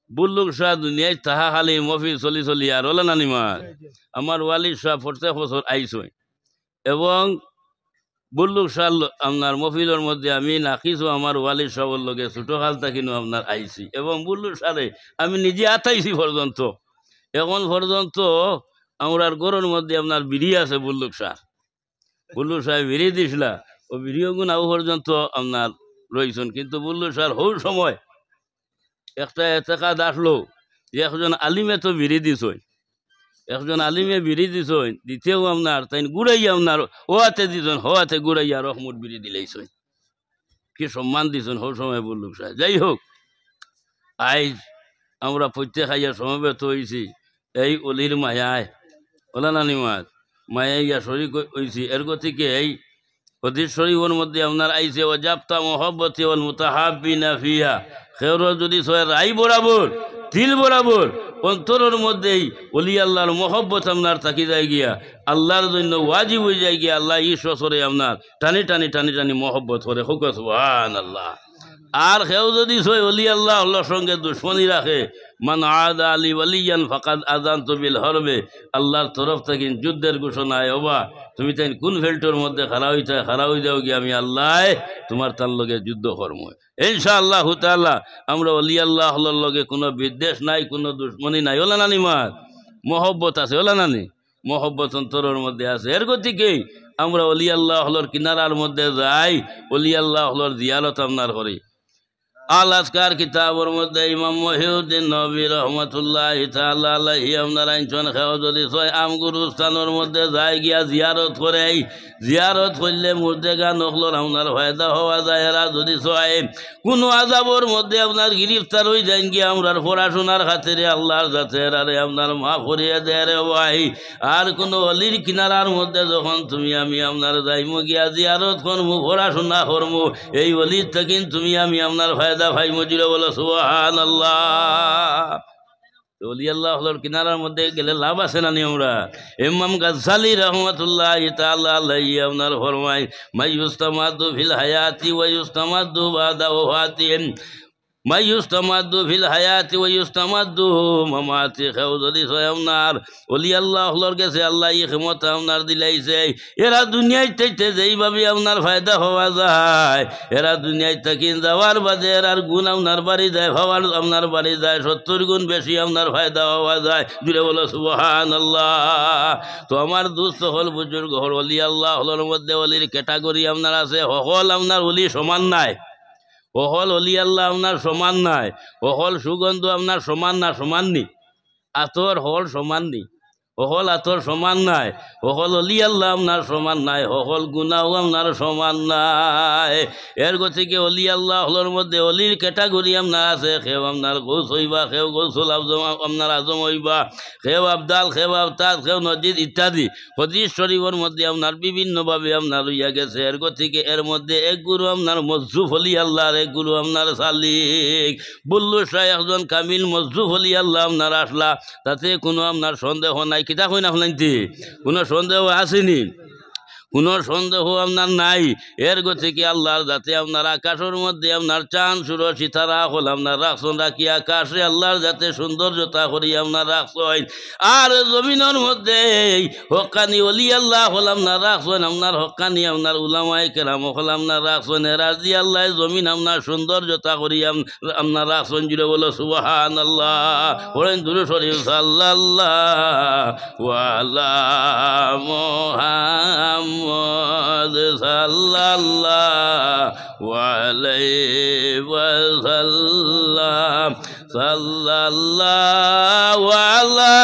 বুল্লুক শাহ দুনিয়ায় তাহা খালি মফিল চলি চলি আর ওলা নানিমা আমার ওয়ালিদ শাহ প্রত্যেক বছর আইসই এবং বুল্লুক শাহ আপনার মফিলের মধ্যে আমি নাখিছো আমার ওয়ালিদ শাহর লগে ছোটো কাল থাকিনো আপনার আইছি এবং বুল্লুক শাহে আমি নিজে আতাইছি পর্যন্ত এখন পর্যন্ত আমার গরুর মধ্যে আপনার বিড়ি আছে বুল্লুক শাহ বিড়ি দিছিলা ও বিড়িগুণ আও পর্যন্ত আপনার রয়েছেন কিন্তু বুল্লুক শাহ হৌ সময় একটা এতেকাদ আসলো যে একজন আলিমে তো বিড়ি দিছই একজন আলিমে বিড়ি দিছই দিতেও আপনার তাই গুড়াইয়া আপনার ওয়াতে দিছেন হওয়াতে গুড়াইয়া রহমত বিড়ি দিলেইছই কি সম্মান দিছেন হৌ সময় বুল্লুক শাহ যাই হোক আইজ আমরা প্রত্যেক খাইয়া সমবেত হয়েছি এই অলির মায়ায় ওলা নানি মায়াই ইয়া শরিক হয়েছি এর গতিকে এই হদিস শরীফের মধ্যে আপনার আইছে ও জাপ্তা মহব্বতি ওয়াল মুতাহাব্বিনা ফিহা খের যদি সয় রাই বরাবর দিল বরাবর অন্তরের মধ্যেই ওলি আল্লাহর মহব্বত আপনার থাকি যায় গিয়া আল্লাহর জন্য ওয়াজিব হয়ে যায় গিয়া আল্লাহ ঈশ্বরে আপনার টানি টানি টানি টানি মহব্বত করে হুক সুবহানাল্লাহ। আর কেউ যদি সয় ওলি আল্লাহ আল্লাহর সঙ্গে দুশ্মনী রাখে মান আদা আলী ওয়ালিয়ান ফাকাদ আযানতু বিল হরবে আল্লাহর তরফ থেকে যুদ্ধের ঘোষণায় ওবা তুমি তাই কোন ফেল্টোর মধ্যে খাড়া হয়ে যাও গিয়ে আমি আল্লাহ তোমার তার লগে যুদ্ধ কর্ম ইনশাআল্লাহ তাআলা আমরা ওলি আল্লাহর লগে কোনো বিদ্বেষ নাই কোনো দুশ্মনী নাই ওলা নানি মার মহব্বত আছে ওলা নানি মহব্বত অন্তরের মধ্যে আছে এর গতিকেই আমরা ওলি আল্লাহর কিনারার মধ্যে যাই ওলি আল্লাহর জিয়ারত আপনার করি। আল আসকার কিতাবের মধ্যে ইমাম মহিউদ্দিন নবী রহমতুল্লাহ তাআলা আলাইহি আপনার আইনজন খেও যদি ছয় আমগুরুস্থানের মধ্যে যায় গিয়া জিয়ারত করে জিয়ারত করলে মুর্দেগা নখলর আপনার ফায়দা হওয়া যায় এরা যদি ছয় কোনো আজাবর মধ্যে আপনার গ্রেফতার হয়ে যায় গিয়া আমরার পড়াশোনার খাতিরে আল্লাহর যাতে আরে আপনার মা ফরিয়ে দেয় রে ভাই আর কোনো অলির কিনারার মধ্যে যখন তুমি আমি আপনার যাইমু গিয়া জিয়ারত করমু পড়াশোনা করমু এই অলির থেকে তুমি আমি আপনার ফায়দা ভাই মজিরা বলো সুবহানাল্লাহ। ওলি আল্লাহর কিনারার মধ্যে গেলে লাভ আছে না নি আমরা ইমাম গাজ্জালী রাহমাতুল্লাহ তাআলা আলাইহি আপনার ফরমায় মাইয়ুস্তামাদু ফিল হায়াতি ওয়া ইউস্তামাদু বাদা ওয়াফাতি মাইয়ুস্তামাদু ফিল হায়াতি ওয়া ইউস্তামাদু মামাতি খেও যদি ছয় আপনার ওলি আল্লাহর কাছে আল্লাহ এই ক্ষমতা আপনার দিলাইছে এরা দুনিয়ায় থেকে যেইভাবে আপনার ফায়দা হওয়া যায় এরা দুনিয়ায় থেকে যাওয়ার বাদে এরার গুণ আপনার বাড়ি যায় ভাবার আপনার বাড়ি যায় 70 গুণ বেশি আপনার ফায়দা হওয়া যায় জুড়ে বলো সুবহানাল্লাহ। তো আমার দোস্ত হল বুজুর্গ হল ওলি আল্লাহর মধ্যে ওলির ক্যাটাগরি আপনার আছে হল আপনার ওলি সমান নাই ওহল অলি আল্লাহ আপনার সমান নাই ওহল সুগন্ধ আপনার সমান না সমান নি আতর হল সমান নি ওহল আতর সমান নাই ওহল অলি আল্লাহ আপনার সমান নাই ওহল গুনাও আপনার সমান নাই এর গতিকে অলি আল্লাহর মধ্যে অলির ক্যাটাগরি আপনার আছে খেও আপনার গৌস হইবা খেও গৌসুল আজম আপনার আজম হইবা খেও আবদাল খেও আবতাজ খেও নজিদ ইত্যাদি হদিস শরীফের মধ্যে আপনার বিভিন্নভাবে আপনার হইয়া গেছে এর গতিকে এর মধ্যে এক গুরু আপনার মজরুফ অলি আল্লাহর এক গুরু আপনার সালিক বুল্লু শাহ একজন কামিল মজরুফ অলি আল্লাহ আপনার আসলা তাতে কোনো আপনার সন্দেহ নাই কিতা কই না আপনাইতে কোনো সন্দেহ আসেনি কোনো সন্দেহ আপনার নাই এর গতিকে আল্লাহর যাতে আপনার আকাশের মধ্যে আপনার চাঁদ সূর্য সিতারা হল আপনার রাখছেন রাখি আকাশে আল্লাহর যাতে সৌন্দর্যতা করি আপনার রাখছেন আর জমিনের মধ্যে হক্কানি অলি আল্লাহ হল আপনার রাখছেন আপনার হক্কানি আপনার উলামায়ে কেরাম হল আপনার রাখছেন এরা জি আল্লাহ জমিন আপনার সৌন্দর্যতা করি আপনার রাখছেন জুড়ে বলো সুবহানাল্লাহ বলেন দুরূদ শরীফ সাল্লাল্লাহু আলা মুহাম্মাদ সাল্লাল্লাহু আলাইহি ওয়াসাল্লাম সাল্লাল্লাহু আলা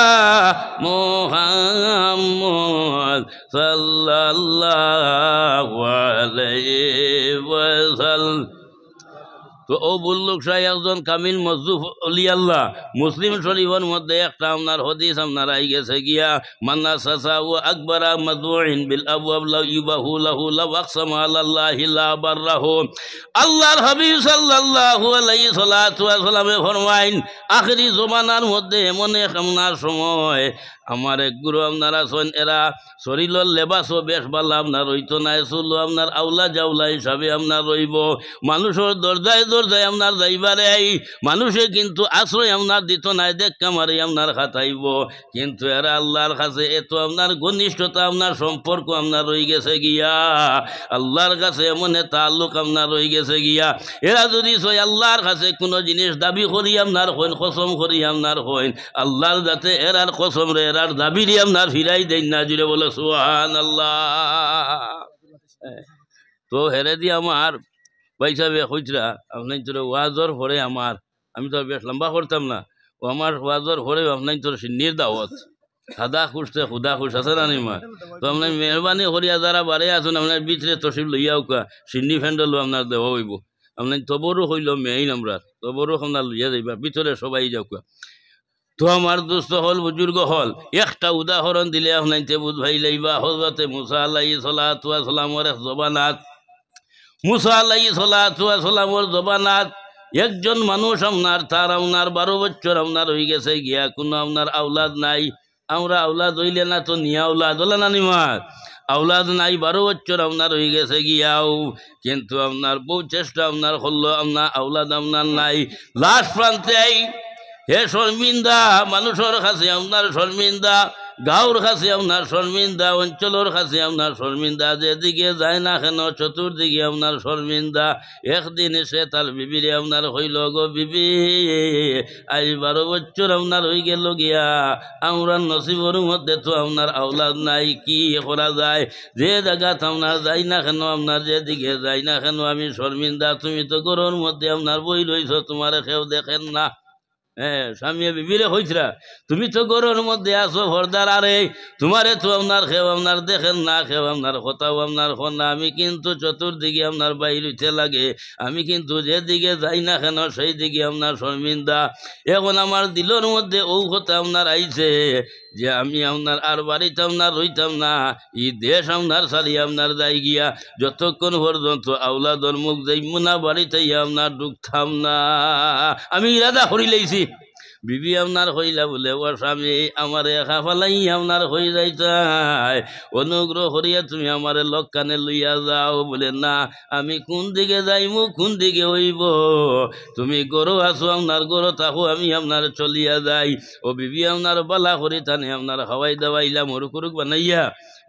মুহাম্মদ সাল্লাল্লাহু আলাইহি ওয়াসাল্লাম। তো ও বুল্লুক শাহ একজন কামিল মজরুফ অলি আল্লাহ মুসলিম শরীফের মধ্যে একটা আপনার হদিস আপনার আই গেছে গিয়া মান্না সাসা ও আকবরা মাদউইন বিল আবওয়াব লা ইবাহু লাহু লা ওয়াকসামা আলাল্লাহি লা বাররাহু আল্লাহর হাবিব সাল্লাল্লাহু আলাইহি সাল্লাতু ওয়া সাল্লামে ফরমাইন আখেরি জমানার মধ্যে এমন এক আপনার সময় আমার এক গুরু আপনারা আছেন এরা শরীরের লেবাসও বেশ ভালো আপনার রইতো না চুলো আপনার আউলা জাউলা হিসাবে আপনার রইব মানুষের দরজায় দরজায় আপনার যাইবারে মানুষে কিন্তু আশ্রয় আপনার দিত নাই দেখ কামারে আপনার খাতাইব কিন্তু এরা আল্লাহর কাছে এত আপনার ঘনিষ্ঠতা আপনার সম্পর্ক আপনার রয়ে গেছে গিয়া আল্লাহর কাছে এমন তাল্লুক আপনার রয়ে গেছে গিয়া এরা যদি সই আল্লাহর কাছে কোনো জিনিস দাবি করি আপনার হইন কসম করি আপনার হইন আল্লাহর যাতে এরার কসম রে এরার দাবিরই আপনার ফিরাই দেন না জুড়ে বলে সুবহানাল্লাহ। তো হেরে দিয়ে আমার পয়সাবে খুচরা আপনার তোর ওয়াজর পরে আমার আমি তো বেশ লম্বা করতাম না ও আমার ওয়াজর পরে আপনার তোর সিন্নির দাওয়াত সাদা খুঁজতে খুদা খুশ আছে না নিমা তো আপনার মেহরবানি করিয়া যারা বাড়ে আসুন আপনার ভিতরে তসিব লইয়াও কা সিন্নি ফ্যান্ডলও আপনার দেওয়া হইব আপনার তবরও হইল মেইন আমরা তবরও আপনার লইয়া যাইবা ভিতরে সবাই যাওকা। তো আমার দোস্ত হল বুজুর্গ হল একটা উদাহরণ দিলে আপনাইতে বুধ ভাই লাইবা হজরতে মুসা আলাইহিস সালাতু ওয়াস সালামের এক জবানাত মুসা আলাইহিস সালাতু ওয়াস সালামের জবানাত একজন মানুষ আপনার তার আপনার 12 বছর আপনার হয়ে গেছে গিয়া কোনো আপনার আওলাদ নাই আমরা আওলাদ হইলে না তো নিয়া আওলাদ হলে না নিমার আওলাদ নাই 12 বছর আপনার হয়ে গেছে গিয়াও কিন্তু আপনার বহু চেষ্টা আপনার করলো আপনার আওলাদ আপনার নাই লাস্ট প্রান্তে হে শর্মিন্দা মানুষের কাছে আপনার শর্মিন্দা গাঁওর কাছে আপনার শর্মিন্দা অঞ্চলের কাছে আপনার শর্মিন্দা যেদিকে যায় না কেন চতুর্দিকে আপনার শর্মিন্দা একদিন এসে তার বিবিরে আপনার হইল গো বিবি আজ 12 বছর আপনার হয়ে গেল গিয়া আমরা নসিবর মধ্যে তো আপনার আওলাদ নাই কি করা যায় যে জায়গাতে আপনার যাই না কেন আপনার যেদিকে যাই না কেন আমি শর্মিন্দা তুমি তো ঘরের মধ্যে আপনার বই রইছ তোমার কেউ দেখেন না। হ্যাঁ স্বামী বিবিরে হইছরা তুমি তো গরুর মধ্যে আসো ভরদার আরে তোমারে তো আপনার খেও আপনার দেখেন না খেও আপনার কথাও আপনার না আমি কিন্তু চতুর্দিকে আপনার বাইর হইতে লাগে আমি কিন্তু যেদিকে যাই না কেন সেই দিকে আপনার শর্মিন্দা এখন আমার দিলের মধ্যে ও কথা আপনার আইছে যে আমি আপনার আর বাড়িতে আপনার রইতাম না এই দেশ আপনার সারি আপনার যাই গিয়া যতক্ষণ পর্যন্ত আওলাদর মুখ যাইব না বাড়িতে আপনার ঢুকতাম না আমি ইরাদা করি লাইছি বিবি আপনার হইলা বলে ও স্বামী আমার একা ফালাই আপনার হয়ে যাইতাই অনুগ্রহ করিয়া তুমি আমার লোক কানে লইয়া যাও বলে না আমি কোন দিকে যাইমু কোন দিকে হইব তুমি গরু আসো আপনার গরু থাকো আমি আপনার চলিয়া যাই ও বিবি আপনার বালা করি তানে আপনার হাওয়াই দাওয়াইলা মরুক কুরুক বানাইয়া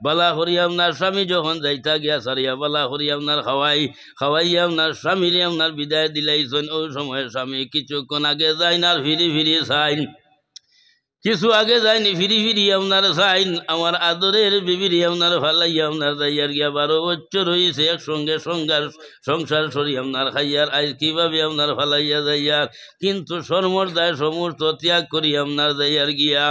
বালা করি আপনার স্বামী যখন যাইতা গিয়া সারিয়া বালা করি আপনার খাওয়াই আপনার স্বামীরে আপনার বিদায় দিলাইছেন ওই সময় স্বামী কিছুক্ষণ আগে যায় না ফিরি ফিরি চাইন কিছু আগে যায়নি ফিরি ফিরি আপনার চাইন আমার আদরের বিবিরি আপনার ফালাইয়া আপনার যাইয়ার গিয়া 12 বছর হয়েছে একসঙ্গে সংসার সরি আপনার খাইয়ার আজ কিভাবে আপনার ফালাইয়া যাইয়ার কিন্তু সর্মদায় সমস্ত ত্যাগ করি আপনার যাইয়ার গিয়া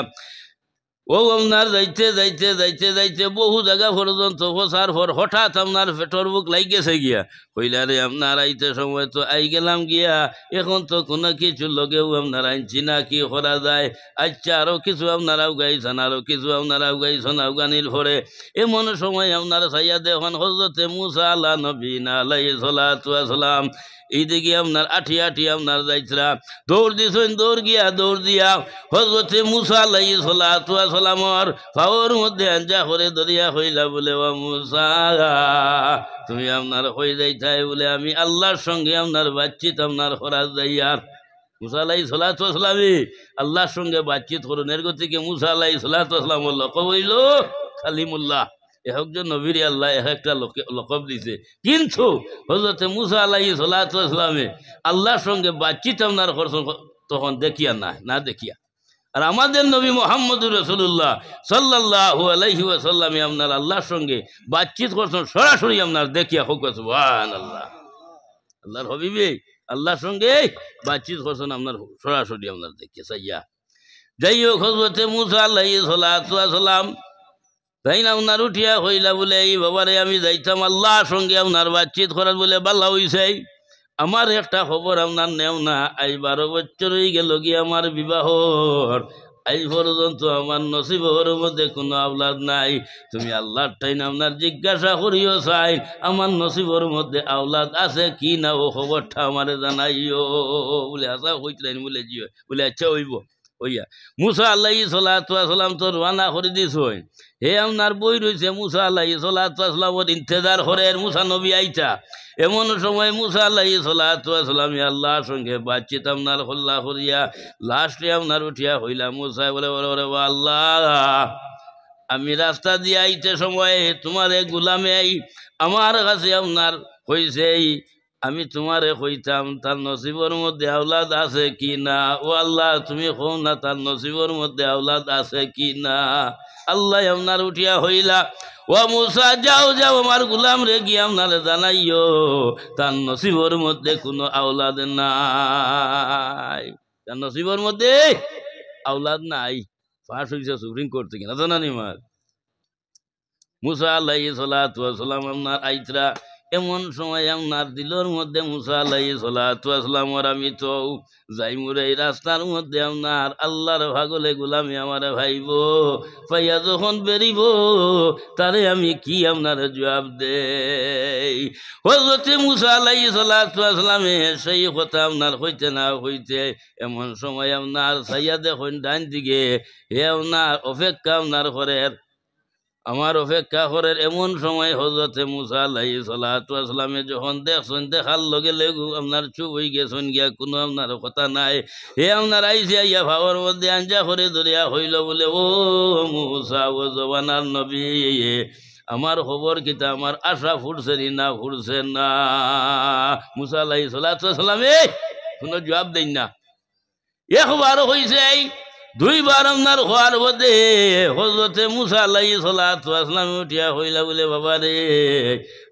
ও আপনার যাইতে যাইতে যাইতে যাইতে বহু জায়গা পর্যন্ত পৌঁছার পর হঠাৎ আপনার পেটর বুক লাগিয়েছে গিয়া কইলা রে আপনার আইতে সময় তো আই গেলাম গিয়া এখন তো কোনো কিছু লগেও আপনার আনছি না কি করা যায় আচ্ছা আরও কিছু আপনার আউগাইছেন আরও কিছু আপনার আউগাইছেন আফগানির পরে এমন সময় আপনার সাইয়া দেখুন হজরতে মুসা আল্লাহ নবীন আলাইহিস সালাতু ওয়াস সালাম এইদিকে আপনার আঠি আপনার যাইছিলাম দৌড় দিছেন দৌড় দিয়া হজরতে মুসা আলাইহিস সালাতু ওয়াস সালামর পাওয়ার মধ্যে আঞ্জা করে দরিয়া হইলা বলে ও মুসা তুমি আপনার হয়ে যাইতাই বলে আমি আল্লাহর সঙ্গে আপনার বাতচিত আপনার করা যাইয়ার মুসা আলাইহিস সালাতু ওয়াস সালামি আল্লাহর সঙ্গে বাতচিত করুন এর গতিকে মুসা আলাইহিস সালাতু ওয়াস সালাম লকব হইল কালিমুল্লাহ একজন নবীর আল্লাহ একটা লকব দিছে কিন্তু হযরতে মুসা আলাইহিস সালাতু ওয়াস সালামে আল্লাহর সঙ্গে বাতচিত আপনার করছেন তখন দেখিয়া না দেখিয়া আর আমাদের নবী মুহাম্মদুর রাসূলুল্লাহ সাল্লাল্লাহু আলাইহি ওয়াসাল্লামে আপনার আল্লাহর সঙ্গে বাতচিত করছেন সরাসরি আপনার দেখিয়া হোক সুবহানাল্লাহ আল্লাহর হাবিবে আল্লাহর সঙ্গে বাতচিত করছেন আপনার সরাসরি আপনার দেখিয়া সাইয়া যাই হোক হযরতে মুসা আলাইহিস সালাতু ওয়াস সালাম তাই না আপনার উঠিয়া হইলা বলে এই বাবারে আমি যাইতাম আল্লাহর সঙ্গে আপনার বাতচিত করার বলে বাল্লা হইছে আমার একটা খবর আপনার নেও না আজ 12 বছর হয়ে গেল কি আমার বিবাহর আজ পর্যন্ত আমার নসিবর মধ্যে কোনো আওলাদ নাই তুমি আল্লাহর টাইন আপনার জিজ্ঞাসা করিও চাই আমার নসিবর মধ্যে আওলাদ আছে কি না ও খবরটা আমারে জানাইও বলে আশা হইতলেন বলে জিও বলে আচ্ছা হইব ওইয়া মুসা আল্লাহি সালাম তো রানা করে দিস হই হে আপনার বই রয়েছে মুসা আল্লাহি সালামের ইন্তজার করেন মুসা নবী আইতা এমন সময় মুসা আল্লাহি সালাম আল্লাহর সঙ্গে বাতচিত আপনার হল্লা করিয়া লাস্টে আপনার উঠিয়া হইলা মুসা বলে বলে বলে আল্লাহ আমি রাস্তা দিয়ে আইতে সময় তোমার গুলামে আই আমার কাছে আপনার হয়েছে আমি তোমারে কইতাম তার নসিবর মধ্যে আওলাদ আছে কি না ও আল্লাহ তুমি কও না তার নসিবর মধ্যে আওলাদ আছে কি না আল্লাহ আপনার উঠিয়া হইলা ও মুসা যাও যাও আমার গুলাম রে গিয়ে আপনারে জানাইও তার নসিবর মধ্যে কোনো আওলাদ নাই তার নসিবর মধ্যে আওলাদ নাই ফাঁস হয়েছে সুপ্রিম কোর্ট থেকে না জানানি মার মুসা আলাইহিস সালাতু ওয়াস সালাম আপনার আইতরা এমন সময় আপনার দিলর মধ্যে মুসা আলাইহিস সালাতু ওয়াস সালাম আর আমি তো যাইমুর এই রাস্তার মধ্যে আপনার আল্লাহর ভাগলে গোলামি আমার ভাইব পাইয়া যখন বেরিব তারে আমি কি আপনার জবাব দেই হযরত মুসা আলাইহিস সালাতু ওয়াস সালামে সেই কথা আপনার হইতে না হইতে এমন সময় আপনার সাইয়া দেখুন ডান দিকে হে আপনার অপেক্ষা আপনার ঘরের আমার অপেক্ষা করের এমন সময় হযরতে মুসা আলাইহিস সালাতু ওয়াস সালামে যখন দেখছেন দেখার লগে লেগু আপনার চুপ হয়ে গেছেন গিয়া কোনো আপনার কথা নাই হে আপনার আইসে আইয়া ভাবর মধ্যে আঞ্জা করে ধরিয়া হইল বলে ও মুসা ও জবানার নবী আমার খবর কিতা আমার আশা ফুটছে না ফুটছে না মুসা আলাইহিস সালাতু ওয়াস সালামে কোনো জবাব দেন না একবার হইছে দুইবার আপনার হওয়ার মধ্যে হযরতে মুসা আলাইহিস সালাতু ওয়াস সালাম উঠিয়া হইলা বলে বাবা রে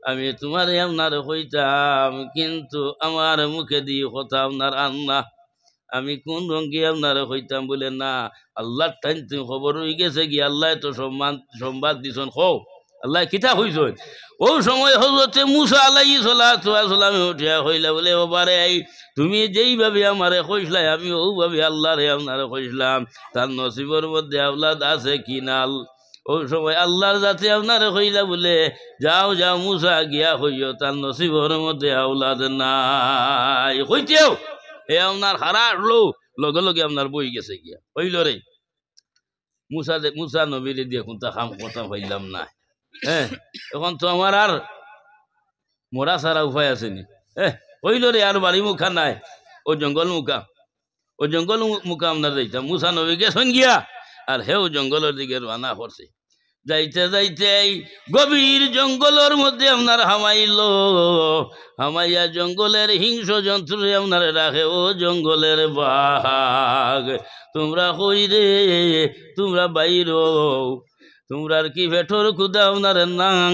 আমি তোমারে আপনার কইতাম কিন্তু আমার মুখে দিয়ে কথা আপনার আন্না আমি কোন রঙ্গি আপনার কইতাম বলে না আল্লাহর টাইম তুমি খবর হয়ে গেছে কি আল্লাহ তো সংবাদ দিছেন খো আল্লাহ কিতা হইছ ও সময় হযরতে মুসা আলাইহিস সালাতু ওয়াস সালাম উঠিয়া হইলা বলে বাবারে তুমি যেইভাবে আমারে কইসলাই আমি ওইভাবে আল্লাহরে আপনারে কইসলাম তার নসিবের মধ্যে আওলাদ আছে কি না ওই সময় আল্লাহর জাতি আপনারে কইলা বলে যাও যাও মুসা গিয়া হইও তার নসিবের মধ্যে আওলাদ নাই কইতেও এ আপনার হারা আসলো লগে লগে আপনার বই গেছে গিয়া হইল রে মুসা নবীরে দিয়ে কোনটা খাম কথা হইলাম না হ্যাঁ এখন তো আমার আর মরা সারা উপায় আসেনি হইল রে আর বাড়ি মুখা নাই ও জঙ্গল মুখা আপনার যাইতাম মুসা নবী গেছেন গিয়া আর হেও জঙ্গলের দিকে রানা করছে যাইতে যাইতে গভীর জঙ্গলের মধ্যে আপনার হামাইয়া জঙ্গলের হিংস্র জন্তু আপনার রাখে ও জঙ্গলের বাঘ তোমরা কই রে তোমরা বাইর তোমরার কি ভেটর ক্ষুদা আপনার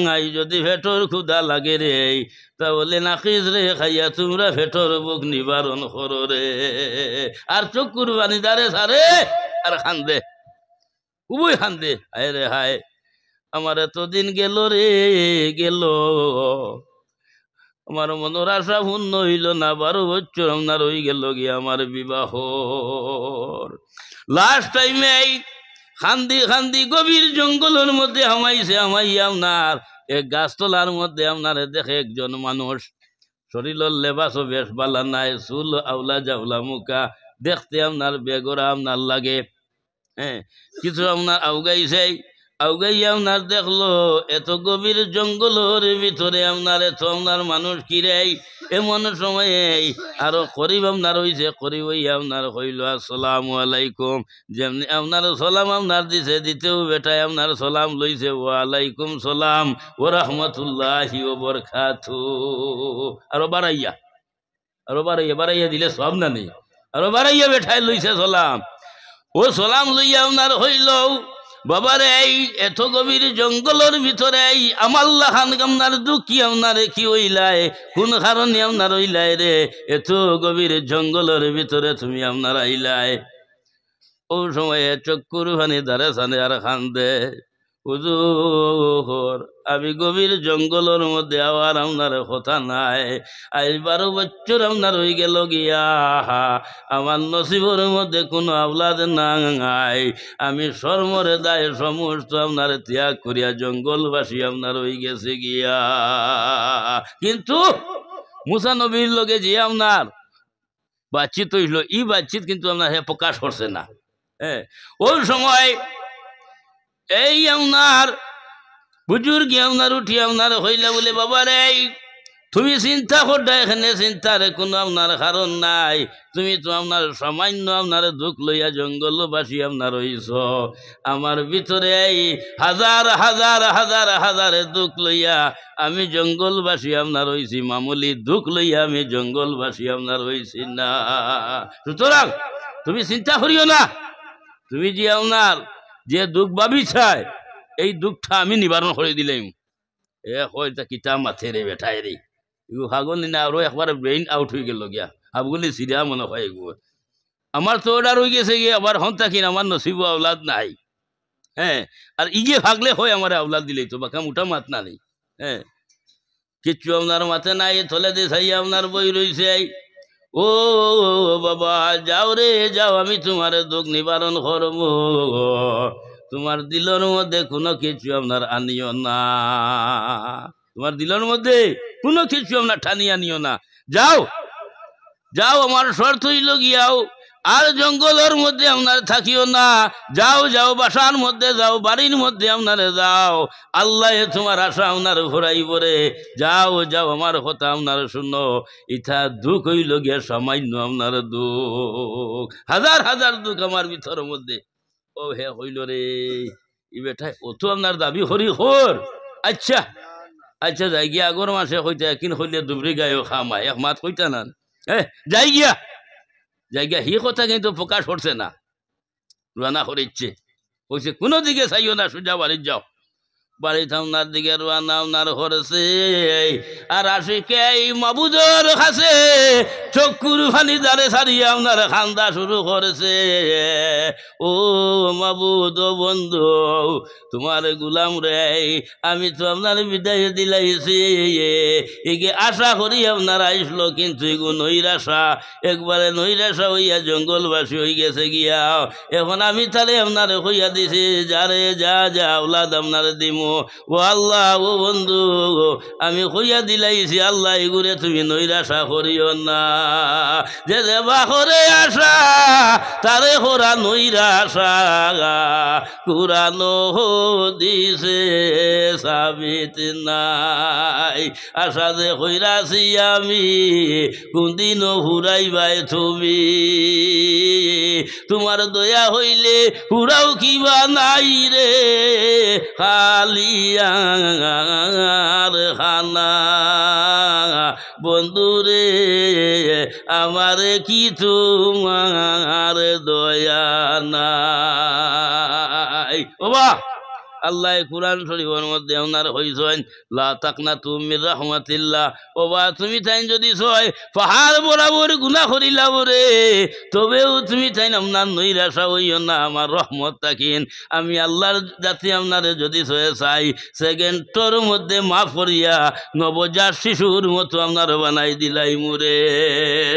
নাই যদি ভেটর ক্ষুদা লাগে রে তাহলে নাকিস রে খাইয়া তোমরা ভেটর বুক নিবারণ করো রে আর চকুর বানি দারে সারে আর খান্দে খুবই খান্দে হায় রে হায় আমার এতদিন গেল রে গেল আমার মনের আশা পূর্ণ হইল না 12 বছর আপনার হয়ে গেল গিয়ে আমার বিবাহ লাস্ট টাইমে খান্দি খান্দি গভীর জঙ্গলের মধ্যে হামাইয়া আপনার এক গাছতলার মধ্যে আপনার দেখে একজন মানুষ শরীরের লেবাসও বেশ বালা নাই চুল আউলা জাউলা মুখা দেখতে আপনার বেগরা আপনার লাগে হ্যাঁ কিছু আপনার আউগাইয়া আপনার দেখলো এত গভীর জঙ্গলের ভিতরে আপনার মানুষ কিরে এমন সময়ে আরো করিব আপনার হইছে করিব আপনার কইল আসসালামু আলাইকুম যেমনি আপনার সালাম আপনার দিছে দিতেও বেটায় আপনার সালাম লইছে ওয়ালাইকুম সালাম ও রহমতুল্লাহি ও বরকাতুহু আরো বাড়াইয়া দিলে সব না নেই আরো বাড়াইয়া বেঠায় লইছে সালাম ও সালাম লইয়া আপনার হইল বাবারে এত গভীর জঙ্গলের ভিতরে আমাল্লাহ আপনার দুঃখী আপনারে কি হইলায় কোন কারণে আপনার হইলায় রে এত গভীর জঙ্গলের ভিতরে তুমি আপনার আইলায় ও সময় চক্কুর ফানি দারে সানে আর খান্দে হুজুর আমি গভীর জঙ্গলের মধ্যে আবার আপনার কথা নাই আজ 12 বছর আপনার হয়ে গেল গিয়া আমার নসিবের মধ্যে কোনো আওলাদ নাই আমি সর্মরে দায় সমস্ত আপনার ত্যাগ করিয়া জঙ্গলবাসী আপনার হয়ে গেছে গিয়া কিন্তু মুসা নবীর লগে যে আপনার বাতচিত হইল বাতচিত কিন্তু আপনার হে প্রকাশ করছে না হ্যাঁ ওই সময় এই আপনার বুজুর্গ আপনার উঠি আপনার হইলে বলে বাবা রে তুমি চিন্তা করতে এখানে চিন্তার কোনো আপনার কারণ নাই তুমি তো আপনার সামান্য আপনার দুঃখ লইয়া জঙ্গলবাসী আপনার হইছ আমার ভিতরে এই হাজার হাজার হাজার হাজার দুঃখ লইয়া আমি জঙ্গলবাসী আপনার হইছি মামুলি দুঃখ লইয়া আমি জঙ্গলবাসী আপনার হইছি না সুতরাং তুমি চিন্তা করিও না তুমি যে আপনার যে দুঃখ ভাবি চায় এই দুঃখটা আমি নিবারণ করে দিলাম এ হয়তো কিতা মাথে রে বেঠাই রে এগুলো হাগল না আরো একবার ব্রেইন আউট হয়ে গেল গিয়া হাবগুলি সিরিয়া মনে হয় এগুলো আমার তো অর্ডার হয়ে গেছে গিয়ে আবার হন থাকিন আমার নসিব আওলাদ নাই হ্যাঁ আর ইগে ভাগলে হয় আমার আওলাদ দিলেই তো বাকা মোটা মাত না নেই হ্যাঁ কিচ্ছু আপনার মাথে নাই থলে দিয়ে সাই আপনার বই রয়েছে ও বাবা যাও রে যাও আমি তোমার দুঃখ নিবারণ করব তোমার দিলের মধ্যে কোনো কিছু আপনার আনিও না তোমার দিলের মধ্যে কোনো কিছু আপনার ঠানি আনিও না যাও যাও আমার শর্ত হইল গিয়াও আর জঙ্গলের মধ্যে আপনার থাকিও না যাও যাও বাসার মধ্যে যাও বাড়ির মধ্যে আপনারে যাও আল্লাহ তোমার আশা আপনার ঘোরাইব রে যাও যাও আমার কথা আপনার শুনো ইথা দুঃখ হইল গিয়া সামান্য আপনার দুঃখ হাজার হাজার দুঃখ আমার ভিতরের মধ্যে ও হে হইল রে ই বেটাই ও তো আপনার দাবি হরি হর আচ্ছা আচ্ছা যাই গিয়া আগর মাসে হইতে কিন হইলে দুবরি গায়েও খামায় এক মাত কইতা না যাই গিয়া হি কথা কিন্তু প্রকাশ করছে না রানা করে ইচ্ছে কইছে কোনো দিকে চাইও না সোজা বাড়ির যাও বাড়িতে আপনার দিকে রানা আপনার হরেছে আর আশিকে মাবুদর কাছে চক্ষুর ফানি দাঁড়ে সারিয়ে আপনার খান্দা শুরু করেছে ও মাবুদ বন্ধু তোমার গুলাম রে আমি তো আপনার বিদায় দিলাইছি এগে আশা করি আপনার আইসলো কিন্তু এগু নৈরাশা একবারে নৈরাশা হইয়া জঙ্গলবাসী হয়ে গেছে গিয়া এখন আমি তাহলে আপনার হইয়া দিছি যারে যা যা আওলাদ আপনার দিমু ও আল্লাহ ও বন্ধু আমি হইয়া দিলাইছি আল্লাহ এগুরে তুমি নৈরাশা করিও না যে দেবা করে আশা তারে হরা নৈরাশা কুরানো দিছে সাবিত নাই আশা যে হইরাছি আমি কোনদিন হুরাইবাই তুমি তোমার দয়া হইলে হুরাও কিবা নাই রে খালিয়ার খানা বন্ধুরে আমারে কি তোমার দয়া নাই বাবা আল্লাহ কুরআন শরীফের মধ্যে ওনার হইছেন লা তাকনাতু মির রাহমাতিল্লাহ ওবা তুমি তাই যদি ছয় পাহাড় বরাবর গুনাহ করিলা বরে তবেও তুমি তাই আপনার নৈরাশা হইও না আমার রহমত তাকিন আমি আল্লাহর জাতি আপনারে যদি ছয়ে চাই সেকেন্ডর মধ্যে মাফ করিয়া নবজাত শিশুর মতো আপনার বানাই দিলাই মুরে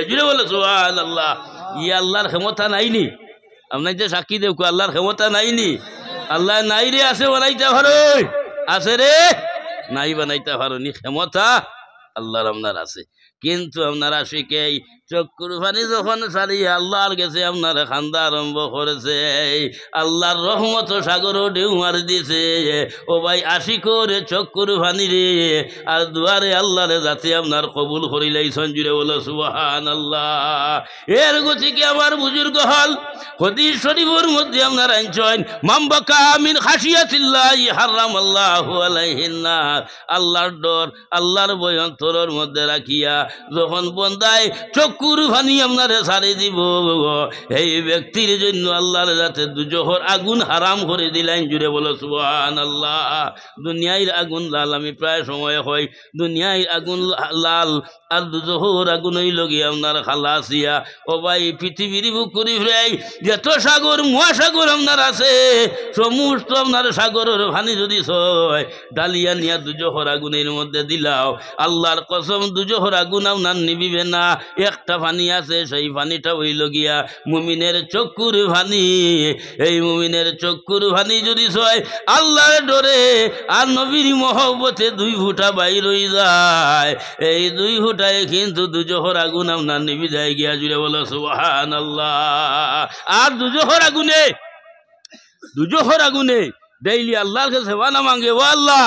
জুড়ে বলে সুবহানাল্লাহ ই আল্লাহর ক্ষমতা নাইনি আপনার যে সাক্ষী দেব আল্লাহর ক্ষমতা নাইনি আল্লাহ নাই রে আছে বানাইতে পারো আছে রে নাই বানাইতে পারো নি ক্ষমতা আল্লাহর আপনার আছে কিন্তু আপনার আশিকে চক্ষুর পানি যখন সারিয়ে আল্লাহর কাছে আপনার খান্দা আরম্ভ করেছে আল্লাহর রহমত সাগর ঢেউ মার দিছে ও ভাই আশিকরে চক্ষুর পানি রে আর দুয়ারে আল্লাহরে যাতে আপনার কবুল করিলাই সঞ্জুরে বলো সুবহানাল্লাহ এর গতিকে আমার বুজুর্গ হল হাদিস শরীফের মধ্যে আপনার আনছেন মামবাকা মিন খাশিয়াতিল্লাহি হারামাল্লাহু আলাইহিন নার আল্লাহর ডর আল্লাহর ভয় অন্তরের মধ্যে রাখিয়া যখন বন্দায় চক্ষুর পানি আপনারে ছাড়ি দিব এই ব্যক্তির জন্য আল্লাহর যাতে দুজহর আগুন হারাম করে দিলেন জুড়ে বলো সুবহানাল্লাহ দুনিয়ার আগুন লাল আমি প্রায় সময় হয় দুনিয়ার আগুন লাল আর দুজহর আগুন হইল গিয়ে আপনার খালাসিয়া ও ভাই পৃথিবীর বুক করি ফ্রাই যত সাগর মহাসাগর আপনার আছে সমস্ত আপনার সাগরের পানি যদি ছয় ডালিয়া নিয়া দুজহর আগুনের মধ্যে দিলাও আল্লাহর কসম দুজহর আগুন আপনার নিবিবে না একটা পানি আছে, সেই পানিটা হইল গিয়া মুমিনের চক্ষুর পানি। এই মুমিনের চক্ষুর পানি যদি ছয় আল্লাহর ডরে আর নবীর মহব্বতে 2 ফুটা বাইর হয়ে যায়, এই 2 ফুটায় কিন্তু দুজোহর আগুন আপনার নিভে যায় গিয়া। জুড়ে বলো সুবহানাল্লাহ। আর দুজোহর আগুনে ডেইলি আল্লাহর কাছে বানা মাঙ্গে, ও আল্লাহ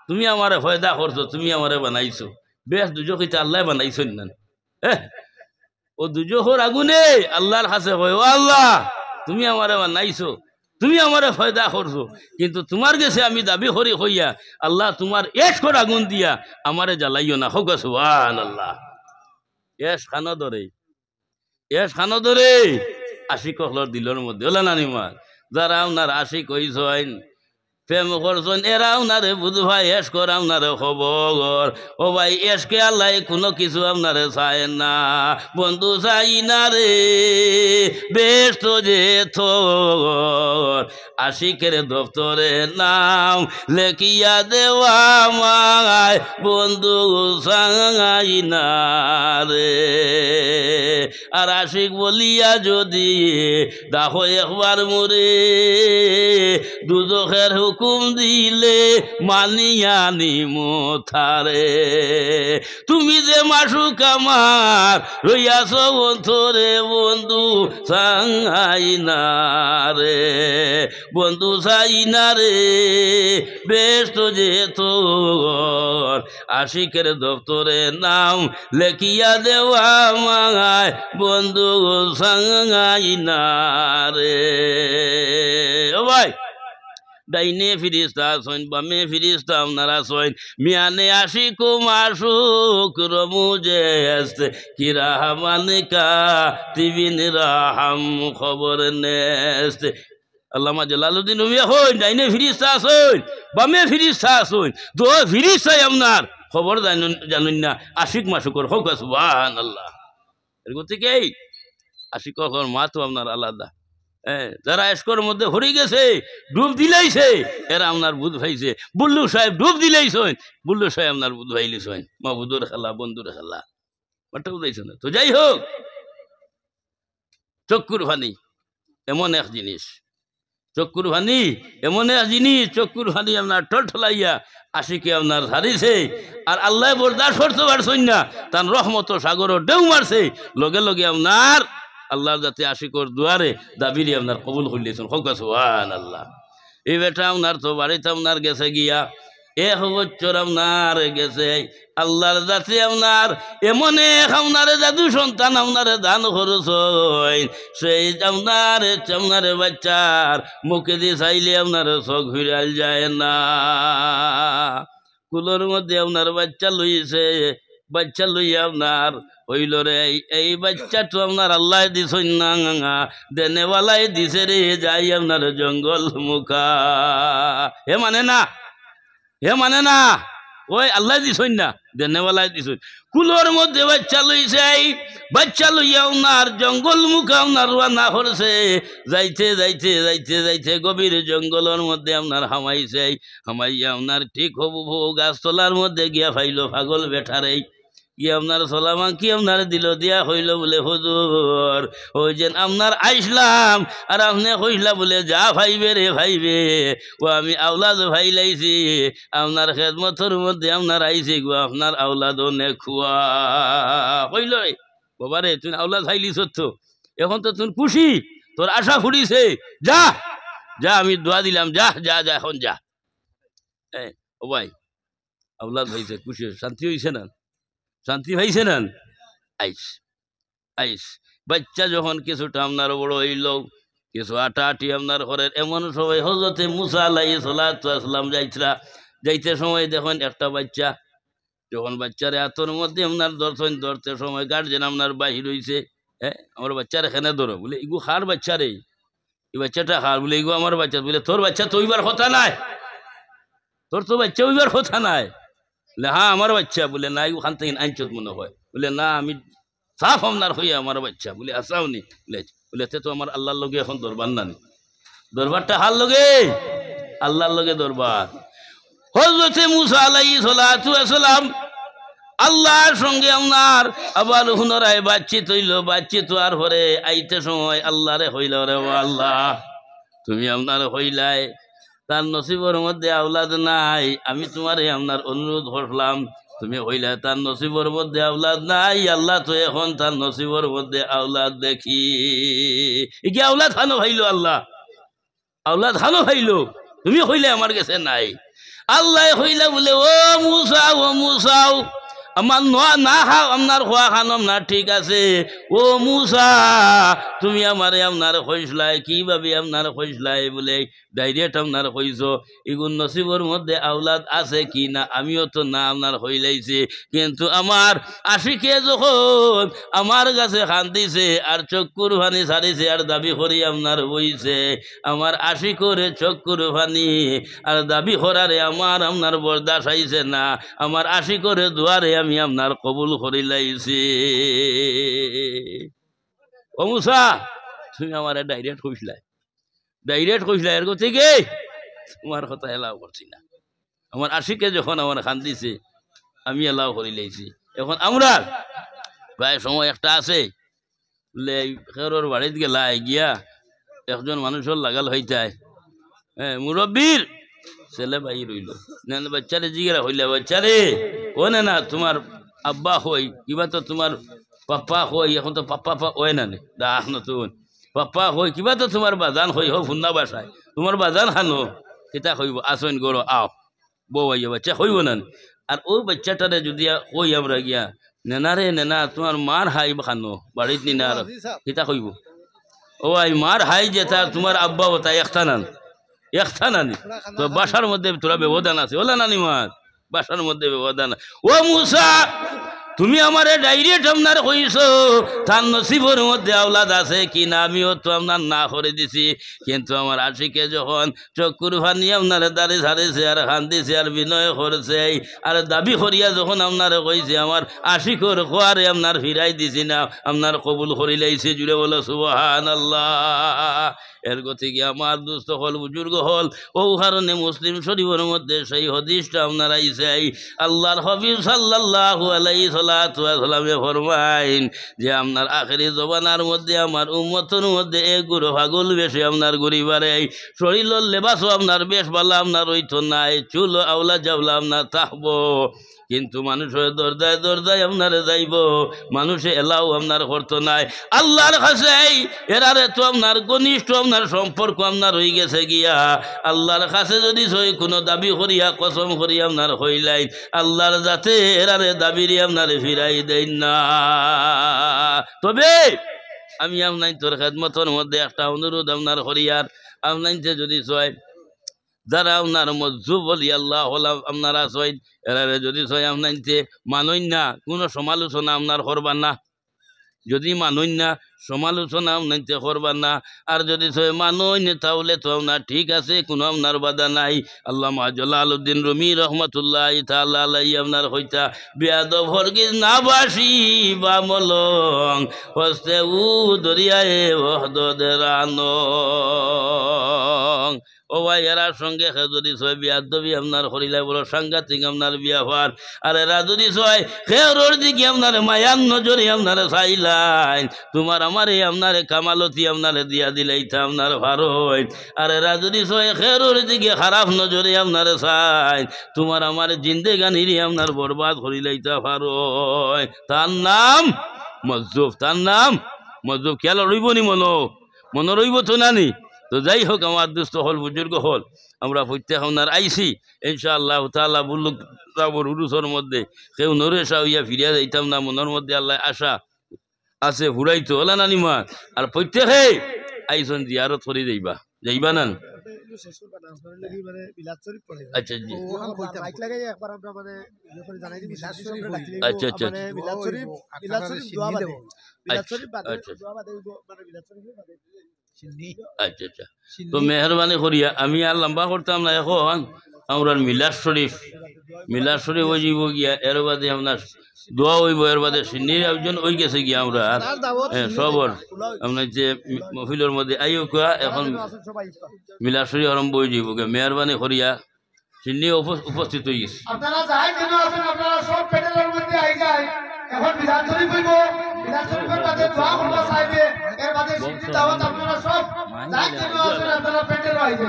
তুমি আমারে ফয়দা করছো, তুমি আমারে বানাইছো। বেশ দুজোখিতে আল্লাহ বানাইছেন না, ও দুজোহর আগুনে আল্লাহর কাছে হয়, ও আল্লাহ তুমি আমারে বানাইছো, তুমি আমারে ফয়দা করছো, কিন্তু তোমার কাছে আমি দাবি করি হইয়া আল্লাহ তোমার এশকর আগুন দিয়া আমারে জ্বালাইও না। হোক সুবহানাল্লাহ। এশ খানো ধরে আশিক হলর দিলর মধ্যে ওলা নানিমা যারা আপনার আশিক হইছেন, প্রেম করছেন, এরা আপনারে বুঝভাই এস কর আপনারে খবর। ও ভাই এসকে আল্লাহ কোনো কিছু আপনারে চায় না, বন্ধু চাই না রে বেশ যে তোর আশিকের দপ্তরে নাম লেখিয়া দেওয়া মায় বন্ধু চাই না রে। আর আশিক বলিয়া যদি দেখো একবার মোরে দুজখের হুকুম দিলে মানিয়া নিমো থারে। তুমি যে মাসুক আমার রইয়াছ অন্তরে বন্ধু চাই না রে, বন্ধু চাই না রে বেশ তো যে তোর আশিকের দপ্তরে নাম লেখিয়া দেওয়া মায় বন্ধু চাই না রে। ও ভাই ডাইনে ফিরিস্তা আছেন, বামে ফিরিস্তা আপনারা আছেন, মিয়ানে আশিক মাসুক রমুজে আসতে কিরাহামান কাতিবিন রাহাম খবর নেস্তে। আল্লামা জালালউদ্দিন রুমি হইন ডাইনে ফিরিস্তা আছেন, বামে ফিরিস্তা আছেন, তো ফিরিস্তাই আপনার খবর জানুন না আশিক মাসুকর। হোক সুবহানাল্লাহ। এর গতিকে আশিকর মা তো আপনার আলাদা। যারা এসকর মধ্যে হরি গেছে ডুব দিলাইছে এরা আপনার বুধ ভাইছে। বুল্লু সাহেব ডুব দিলাইছেন, বুল্লু সাহেব আপনার বুধ ভাইলিছেন। মা বুধুর খেলা বন্ধুর খেলা ওটা বুঝাইছ না। তো যাই হোক, চক্ষুর ফানি এমন এক জিনিস, চক্ষুর ফানি এমন এক জিনিস, চক্ষুর ফানি আপনার ঠলঠলাইয়া আশিকে আপনার হারিছে। আর আল্লাহ বরদাস্ত করতে পারছেন না, তার রহমত সাগরও ঢেউ মারছে, লগে লগে আপনার আল্লাহর যাতে আশিকর দুয়ারে দাবিরি আপনার কবুল করলেছেন। হোক সুবহানাল্লাহ। এই বেটা আপনার তো বাড়িতে আপনার গেছে গিয়া 1 বছর আপনার গেছে, আল্লাহর যাতে আপনার এমন এক আপনার জাদু সন্তান আপনারে দান খরচ সেই আপনার বাচ্চার মুখে দিয়ে চাইলে আপনার চোখ ফিরাল যায় না। কুলোর মধ্যে আপনার বাচ্চা লইছে, বাচ্চা লইয়া আপনার হইল রে এই বাচ্চাটো আপনার আল্লাহ দিছেন না, দেনেওয়ালাই দিছে রে, যাই আপনার জঙ্গল মুখা। হে মানে না ওই আল্লাহ দিছেন না, দেনেওয়ালাই দিছেন। কুলোর মধ্যে বাচ্চা লইছে, বাচ্চা লইয়া আপনার জঙ্গল মুখা আপনার রান্না করছে। যাইতে যাইতে যাইতে যাইতে গভীর জঙ্গলের মধ্যে আপনার হামাইছে, হামাইয়া আপনার ঠিক হবু গাছতলার মধ্যে গিয়া ফাইল পাগল বেঠারে কি আপনার সোলামা কি আপনার দিল দিয়া হইল বলে হুজুর ওই যে আপনার আইসলাম আর আপনি কইলা বলে যা ভাইবে রে ভাইবে, ও আমি আওলাদ ভাইলাইছি আপনার খেদমতর মধ্যে আপনার আইছি গো, আপনার আওলাদ নে খুয়া কইল রে বাবা রে তুই আওলাদ ভাইলি সত্য, এখন তো তুই খুশি, তোর আশা ফুরিছে, যা যা আমি দোয়া দিলাম, যা যা যা এখন যা। ও ভাই আওলাদ ভাইছে, খুশি শান্তি হয়েছে না, শান্তি পাইছে না? আইস বাচ্চা যখন কিছুটা আপনার বড় হইল, কিছু আটা আটি আপনার ঘরের, এমন সময় হযরতে মুসা আলাইহিস সালাতু ওয়াস সালাম যাইতে সময় দেখেন একটা বাচ্চা, যখন বাচ্চারে হাতের মধ্যে আপনার ধরতে সময় গার্জেন আপনার বাহির হইছে, আমার বাচ্চার এখানে ধরো বলে ইগু খার বাচ্চা রে, এই বাচ্চাটা খার বলে ইগু আমার বাচ্চা, বলে তোর বাচ্চা তো ওইবার কথা নাই, তোর তো বাচ্চা ওইবার কথা নাই, বলে হ্যাঁ আমার বাচ্চা, বলে না ওখান থেকে আইনচত মনে হয়, বলে না আমি সাফ আপনার হইয়া আমার বাচ্চা, বলে আসাও নি, বলে তো আমার আল্লাহর লগে এখন দরবার না, দরবারটা হার লগে আল্লাহর লগে দরবার। হযরতে মুসা আলাইহিস সালাতু ওয়াস সালাম আল্লাহর সঙ্গে আপনার আবার হুনরায় বাতচিত হইল, বাতচিত হওয়ার পরে আইতে সময় আল্লাহরে হইল, রে ও আল্লাহ তুমি আপনার হইলাই, তার নসিবর মধ্যে আওলাদ নাই, আমি তোমারে আপনার অনুরোধ করলাম, তুমি হইলে তার নসিবর মধ্যে আওলাদ নাই, আল্লাহ তো এখন তার নসিবর মধ্যে আওলাদ দেখি। কি আওলাদ হানো ভাইল, আল্লাহ আওলাদ হানো ভাইল, তুমি হইলে আমার কাছে নাই। আল্লাহ হইলে বলে ও মুসা, ও মুসাও আমার না খাও, আপনার খোয়া খানম না, ঠিক আছে ও মুসা তুমি আমারে আপনার খইসলাই, কিভাবে আপনার খইসলাই বলে ডাইরেক্ট আপনার কইস, এগুন নসিবর মধ্যে আওলাদ আছে কি না, আমিও তো না আপনার হইলাইছি, কিন্তু আমার আশিকে যখন আমার কাছে খান্দিছে আর চক্কুর ফানি ছাড়িছে আর দাবি করি আপনার বইছে, আমার আশিকরে চক্কুর ফানি আর দাবি করারে আমার আপনার বরদাস আইছে না, আমার আশিকরে দুয়ারে আমি আপনার কবুল করিলাইছি। ও মুসা তুমি আমার ডাইরেক্ট কইসলাই, ডাইরেক্ট কইসলাই, এর থেকে তোমার কথা এলাও করছি না, আমার আশিকে যখন আমার খান্দিছে আমি এলাও করিলাইছি। এখন আমরা প্রায় সময় একটা আছে খেরোর বাড়িতে গেলাই গিয়া একজন মানুষের লাগাল হইতায়, হ্যাঁ মুরব্বীর ছেলে ভাই রইল না, বাচ্চারে জিগেরা হইলে বাচ্চারে ও না তোমার আব্বা হই কিবা তো তোমার পাপ্পা হই, এখন তো পাপ্পা ওই না দাহ নতুন পাপ্পা হই কিবা তো তোমার বাজান হই হোক ফুন্না বাসায় তোমার বাজান হানো কিতা হইব, আসইন গরো আও বউ আইয়া বাচ্চা হইব না। আর ওই বাচ্চাটারে যদি কই আমরা গিয়া নেনা রে নেনা তোমার মার হাই খানো বাড়িত নিনা আর কিতা হইব, ও আই মার হাই যেটা তোমার আব্বা ওটা একটা নানি, তো বাসার মধ্যে তোরা ব্যবধান আছে, ওলা নানি মার বাসার মধ্যে ব্যবধান। ও মুসা তুমি আমার ডাইরেক্ট আপনার কইস তার নসিবর মধ্যে আওলাদ আছে কি না, আমিও তো আপনার না করে দিছি, কিন্তু আমার আশিকে যখন চক্কুর ফানি আপনার দাঁড়ি ছাড়িছে আর খান্দিছে আর বিনয় করছে আর দাবি করিয়া যখন আপনার কইছে, আমার আশিকর খোয়ারে আপনার ফিরাই দিছি না, আপনার কবুল করিলাইছে, জুড়ে বলো সুবহানাল্লাহ। এর গতিকে আমার দুস্থ হল বুজুর্গ হল, ও কারণে মুসলিম শরীফের মধ্যে সেই হদিসটা আপনার আইছে, আল্লাহর হাবিব সাল্লাল্লাহু আলাইহি সাল্লামে ফরমাইন যে আপনার আখেরি জবানার মধ্যে আমার উম্মতের মধ্যে এক গুরু পাগল বেশি আপনার গরিবারে, শরীরের লেবাসও আপনার বেশ ভালো আপনার হইতো নাই, চুল আওলা জাওলা আপনার থাকবো, কিন্তু মানুষের দরজায় দরজায় আপনারে যাইব, মানুষে এলাও আপনার করতো নাই। আল্লাহর কাছে এরারে তো আপনার ঘনিষ্ঠ আপনার সম্পর্ক আপনার হয়ে গেছে গিয়া, আল্লাহর কাছে যদি সই কোনো দাবি করিয়া কসম করিয়া আপনার হইলাই, আল্লাহর যাতে এরারে দাবিরি আপনার ফিরাই দেন না। তবে আমি আপনার তোর খেদমতের মধ্যে একটা অনুরোধ আপনার করিয়ার, আপনার যদি সয় যারা আপনার মজ্জুব বলি আল্লাহ আপনারা সই এরারে যদি সয় আপনার মানই না, কোনো সমালোচনা আপনার করবার না, যদি মানই না সমালোচনা আপনার করবার না, আর যদি সয় মানই না তাহলে তো আপনার ঠিক আছে, কোনো আপনার বাধা নাই। আল্লামা জালালউদ্দিন রুমি রহমতুল্লাহ তাআলা আলাইহি আপনার হইতা বেয়াদব হরগিজ না বাসি বা মলং হস্তে উ দরিয়ায় ওহদরানো, ও ভাই এরার সঙ্গে যদি ছয় বিয়ার দবি আপনার হরিলাই বড় সাংঘাতিক আপনার বিয়া হওয়ার, আর এরা যদি ছয় খেয়ার দিকে আপনার মায়ার নজরে আপনার চাইলাই, তোমার আমার আপনার কামালতি আপনার দিয়া দিলেই তা আপনার ভারই, আর এরা যদি ছয় খেয়ার দিকে খারাপ নজরে আপনার চাই, তোমার আমার জিন্দেগানিরই আপনার বরবাদ হরিলাই তা ভারই। তার নাম মজ্জুব, তার নাম মজ্জুব, খেয়াল রইব নি মনো রইব তো নানি। তো যাই হোক আমার দুস্থ হল বুজুর্গ হল, আমরা প্রত্যেক আপনার আইসি ইনশাআল্লাহ তাআলা বুল্লুক রাবর উরুসের মধ্যে কেউ নরেশা হইয়া ফিরিয়া যাইতাম না, মনের মধ্যে আল্লাহ আশা আছে ঘুরাইতো ওলা নানিমা, আর প্রত্যেকে আইসন জিয়ারত করে যাইবা না। আচ্ছা জি আচ্ছা আচ্ছা আচ্ছা আচ্ছা, তো মেহরবানি করিয়া আমি আর লম্বা করতাম না, এখন আমরা মিলাদ শরীফ ওই যাব গিয়া, এর বাদে আপনার দোয়া হইব, এর বাদে সিন্নির একজন ওই গেছে গিয়া আমরা আর সবর আপনার যে মহফিলের মধ্যে আইও কোয়া, এখন মিলাদ শরীফ আরম্ভ হয়ে যাব গিয়া, মেহরবানি করিয়া সিন্নি উপস্থিত হয়ে গেছে। বিধান শরীফ হইব বিধান শরীফের বাদে দোয়া করবা চাইবে এর বাদে সিদ্ধি দাওয়াত আপনারা সব যাই কেন আছেন আপনারা পেটে রয়েছে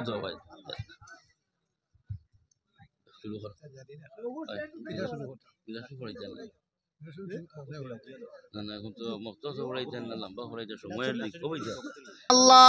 জবাই শুরু কর শুরু করাইতেন না না এখন তো মক্ত সব করাইতেন না লম্বা করাইতে সময়ের দিক কমাইতে আল্লাহ